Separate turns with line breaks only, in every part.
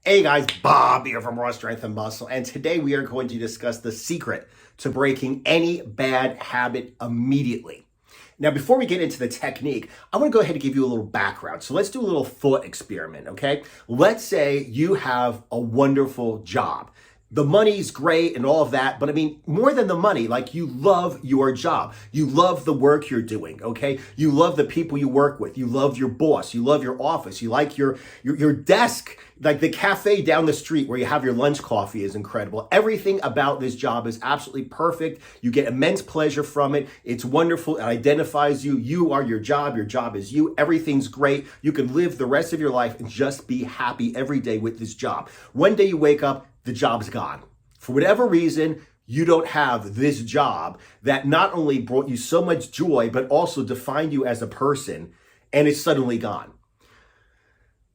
Hey guys, Bob here from Raw Strength and Muscle, and today we are going to discuss the secret to breaking any bad habit immediately. Now, before we get into the technique, I want to go ahead and give you a little background. So let's do a little thought experiment, okay? Let's say you have a wonderful job. The money's great and all of that, but I mean, more than the money, like you love your job. You love the work you're doing, okay? You love the people you work with. You love your boss. You love your office. You like your desk, like the cafe down the street where you have your lunch coffee is incredible. Everything about this job is absolutely perfect. You get immense pleasure from it. It's wonderful. It identifies you. You are your job. Your job is you. Everything's great. You can live the rest of your life and just be happy every day with this job. One day you wake up, the job's gone. For whatever reason, you don't have this job that not only brought you so much joy, but also defined you as a person, and it's suddenly gone.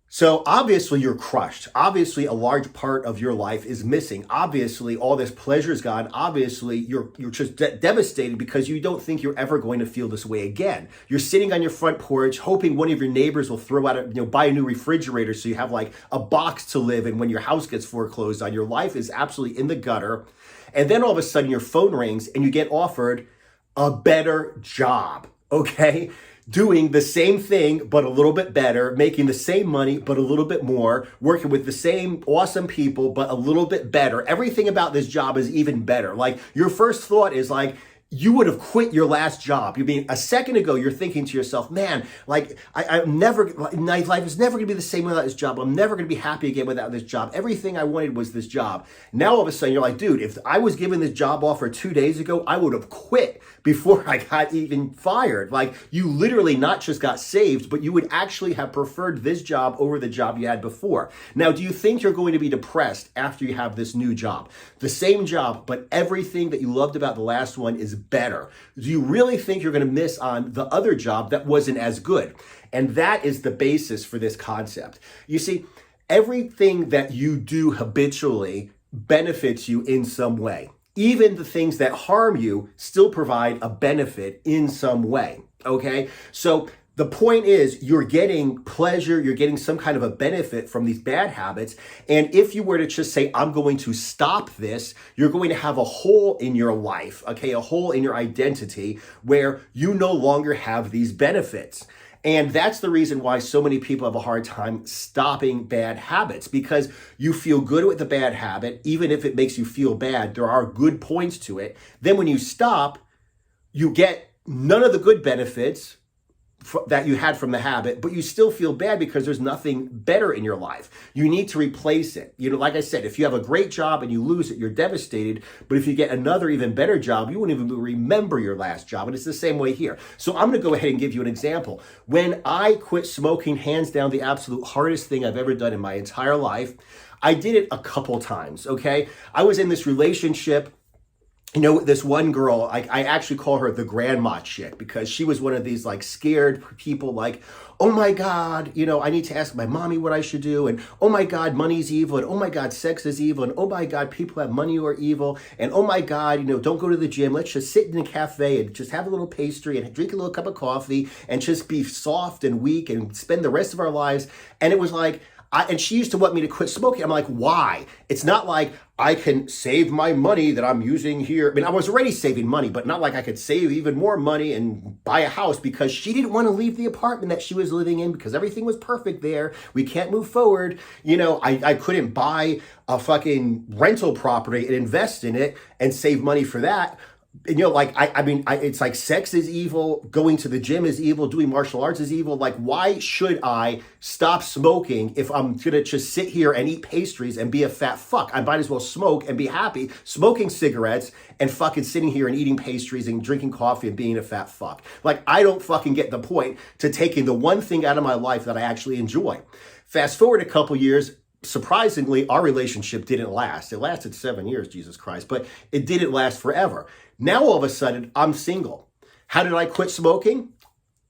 So obviously you're crushed. Obviously a large part of your life is missing. Obviously all this pleasure is gone. Obviously you're just devastated because you don't think you're ever going to feel this way again. You're sitting on your front porch hoping one of your neighbors will throw out buy a new refrigerator so you have like a box to live in when your house gets foreclosed on. Your life is absolutely in the gutter. And then all of a sudden your phone rings and you get offered a better job, okay? Doing the same thing, but a little bit better, making the same money, but a little bit more, working with the same awesome people, but a little bit better. Everything about this job is even better. Like your first thought is like, you would have quit your last job. You mean a second ago, you're thinking to yourself, man, like my life is never gonna be the same without this job. I'm never gonna be happy again without this job. Everything I wanted was this job. Now all of a sudden you're like, dude, if I was given this job offer 2 days ago, I would have quit before I got even fired. Like you literally not just got saved, but you would actually have preferred this job over the job you had before. Now, do you think you're going to be depressed after you have this new job? The same job, but everything that you loved about the last one is better. Do you really think you're going to miss on the other job that wasn't as good? And that is the basis for this concept. You see, everything that you do habitually benefits you in some way. Even the things that harm you still provide a benefit in some way, okay? So the point is you're getting pleasure, you're getting some kind of a benefit from these bad habits. And if you were to just say, I'm going to stop this, you're going to have a hole in your life, okay? A hole in your identity where you no longer have these benefits. And that's the reason why so many people have a hard time stopping bad habits, because you feel good with the bad habit, even if it makes you feel bad, there are good points to it. Then when you stop, you get none of the good benefits that you had from the habit, but you still feel bad because there's nothing better in your life. You need to replace it. Like I said, if you have a great job and you lose it, you're devastated. But if you get another even better job, you won't even remember your last job. And it's the same way here. So I'm going to go ahead and give you an example. When I quit smoking, hands down, the absolute hardest thing I've ever done in my entire life, I did it a couple times, okay? I was in this relationship. This one girl, I actually call her the grandma chick because she was one of these like scared people like, oh my God, I need to ask my mommy what I should do. And oh my God, money's evil. And oh my God, sex is evil. And oh my God, people who have money who are evil. And oh my God, don't go to the gym. Let's just sit in a cafe and just have a little pastry and drink a little cup of coffee and just be soft and weak and spend the rest of our lives. And it was like, and she used to want me to quit smoking. I'm like, why? It's not like I can save my money that I'm using here. I mean, I was already saving money, but not like I could save even more money and buy a house, because she didn't want to leave the apartment that she was living in because everything was perfect there. We can't move forward. I couldn't buy a fucking rental property and invest in it and save money for that. And it's like sex is evil, going to the gym is evil, doing martial arts is evil. Like, why should I stop smoking if I'm gonna just sit here and eat pastries and be a fat fuck? I might as well smoke and be happy smoking cigarettes and fucking sitting here and eating pastries and drinking coffee and being a fat fuck. Like, I don't fucking get the point to taking the one thing out of my life that I actually enjoy. Fast forward a couple years. Surprisingly, our relationship didn't last. It lasted 7 years, Jesus Christ, but it didn't last forever. Now, all of a sudden, I'm single. How did I quit smoking?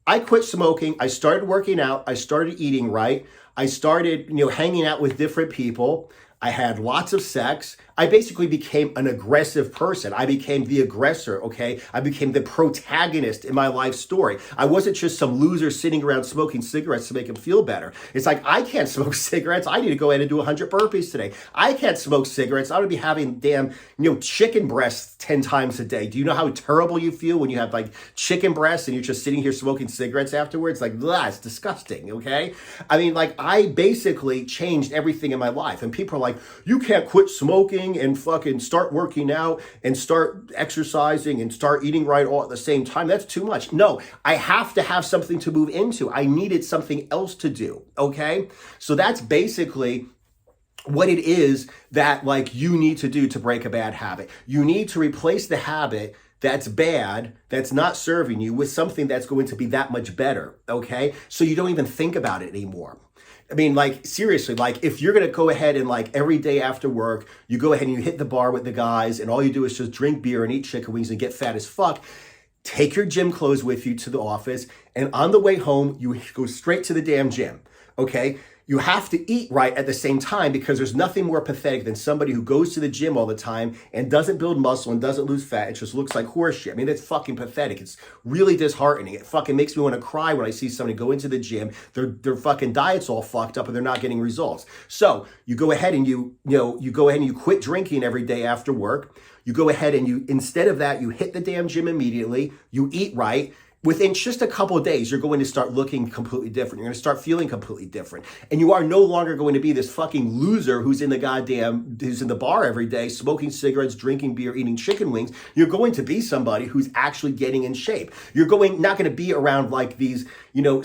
I quit smoking. I started working out. I started eating right. I started, hanging out with different people. I had lots of sex. I basically became an aggressive person. I became the aggressor, okay? I became the protagonist in my life story. I wasn't just some loser sitting around smoking cigarettes to make him feel better. It's like, I can't smoke cigarettes. I need to go ahead and do 100 burpees today. I can't smoke cigarettes. I'm gonna be having damn, chicken breasts 10 times a day. Do you know how terrible you feel when you have like chicken breasts and you're just sitting here smoking cigarettes afterwards? Like, blah, it's disgusting, okay? I mean, like, I basically changed everything in my life. And people are like, you can't quit smoking and fucking start working out and start exercising and start eating right all at the same time. That's too much. No, I have to have something to move into. I needed something else to do, okay? So that's basically what it is that like you need to do to break a bad habit. You need to replace the habit that's bad, that's not serving you, with something that's going to be that much better, okay? So you don't even think about it anymore. I mean, like, seriously, like, if you're going to go ahead and, like, every day after work, you go ahead and you hit the bar with the guys and all you do is just drink beer and eat chicken wings and get fat as fuck, take your gym clothes with you to the office, and on the way home, you go straight to the damn gym, okay? You have to eat right at the same time, because there's nothing more pathetic than somebody who goes to the gym all the time and doesn't build muscle and doesn't lose fat. It just looks like horseshit. I mean, that's fucking pathetic. It's really disheartening. It fucking makes me want to cry when I see somebody go into the gym, their fucking diet's all fucked up and they're not getting results. So you go ahead and you go ahead and you quit drinking every day after work. You go ahead and instead of that, you hit the damn gym immediately. You eat right. Within just a couple of days, you're going to start looking completely different. You're going to start feeling completely different. And you are no longer going to be this fucking loser who's in the bar every day, smoking cigarettes, drinking beer, eating chicken wings. You're going to be somebody who's actually getting in shape. You're not going to be around like these,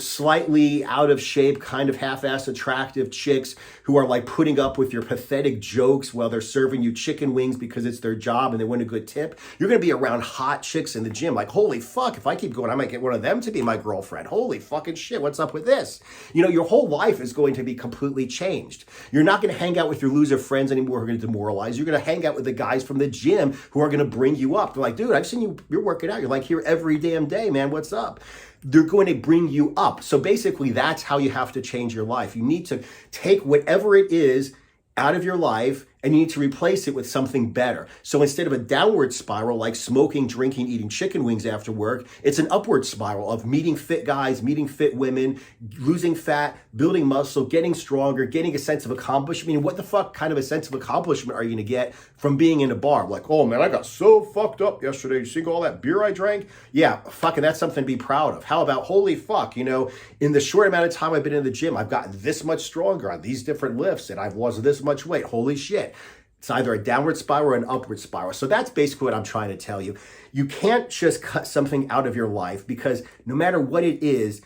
slightly out of shape, kind of half-assed attractive chicks who are like putting up with your pathetic jokes while they're serving you chicken wings because it's their job and they want a good tip. You're going to be around hot chicks in the gym. Like, holy fuck, if I keep going, I might get one of them to be my girlfriend. Holy fucking shit, what's up with this? Your whole life is going to be completely changed. You're not going to hang out with your loser friends anymore who are going to demoralize you. You're going to hang out with the guys from the gym who are going to bring you up. They're like, dude, I've seen you're working out. You're like here every damn day, man. What's up? They're going to bring you up. So basically, that's how you have to change your life. You need to take whatever it is out of your life and you need to replace it with something better. So instead of a downward spiral like smoking, drinking, eating chicken wings after work, it's an upward spiral of meeting fit guys, meeting fit women, losing fat, building muscle, getting stronger, getting a sense of accomplishment. I mean, what the fuck kind of a sense of accomplishment are you gonna get from being in a bar? Like, oh man, I got so fucked up yesterday. You see all that beer I drank? Yeah, fucking that's something to be proud of. How about, holy fuck, in the short amount of time I've been in the gym, I've gotten this much stronger on these different lifts and I've lost this much weight. Holy shit. It's either a downward spiral or an upward spiral. So that's basically what I'm trying to tell you. You can't just cut something out of your life because no matter what it is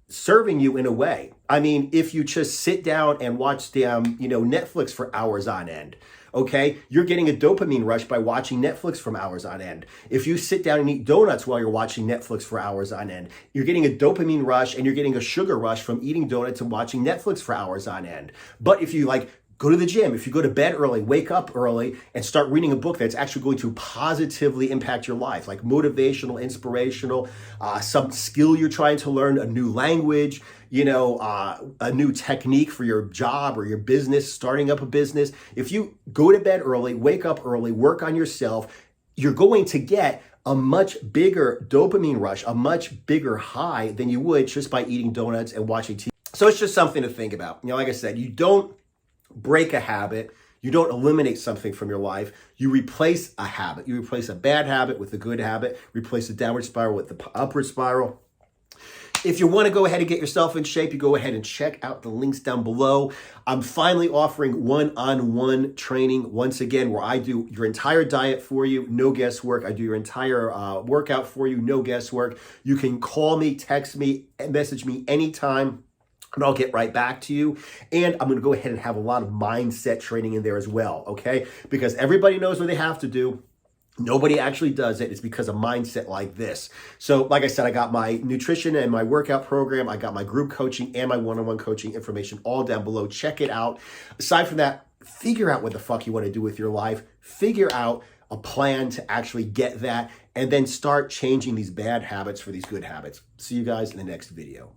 serving you in a way. I mean, if you just sit down and watch Netflix for hours on end, okay, you're getting a dopamine rush by watching Netflix for hours on end. If you sit down and eat donuts while you're watching Netflix for hours on end, you're getting a dopamine rush and you're getting a sugar rush from eating donuts and watching Netflix for hours on end. But if you go to the gym, if you go to bed early, wake up early, and start reading a book that's actually going to positively impact your life, like motivational, inspirational, some skill you're trying to learn, a new language, a new technique for your job or your business, starting up a business. If you go to bed early, wake up early, work on yourself, you're going to get a much bigger dopamine rush, a much bigger high than you would just by eating donuts and watching TV. So it's just something to think about. Like I said, you don't break a habit. You don't eliminate something from your life. You replace a habit. You replace a bad habit with a good habit. Replace the downward spiral with the upward spiral. If you want to go ahead and get yourself in shape, you go ahead and check out the links down below. I'm finally offering one-on-one training once again, where I do your entire diet for you, no guesswork. I do your entire workout for you, no guesswork. You can call me, text me, message me anytime, and I'll get right back to you. And I'm going to go ahead and have a lot of mindset training in there as well, okay? Because everybody knows what they have to do. Nobody actually does it. It's because of mindset like this. So like I said, I got my nutrition and my workout program. I got my group coaching and my one-on-one coaching information all down below. Check it out. Aside from that, figure out what the fuck you want to do with your life. Figure out a plan to actually get that, and then start changing these bad habits for these good habits. See you guys in the next video.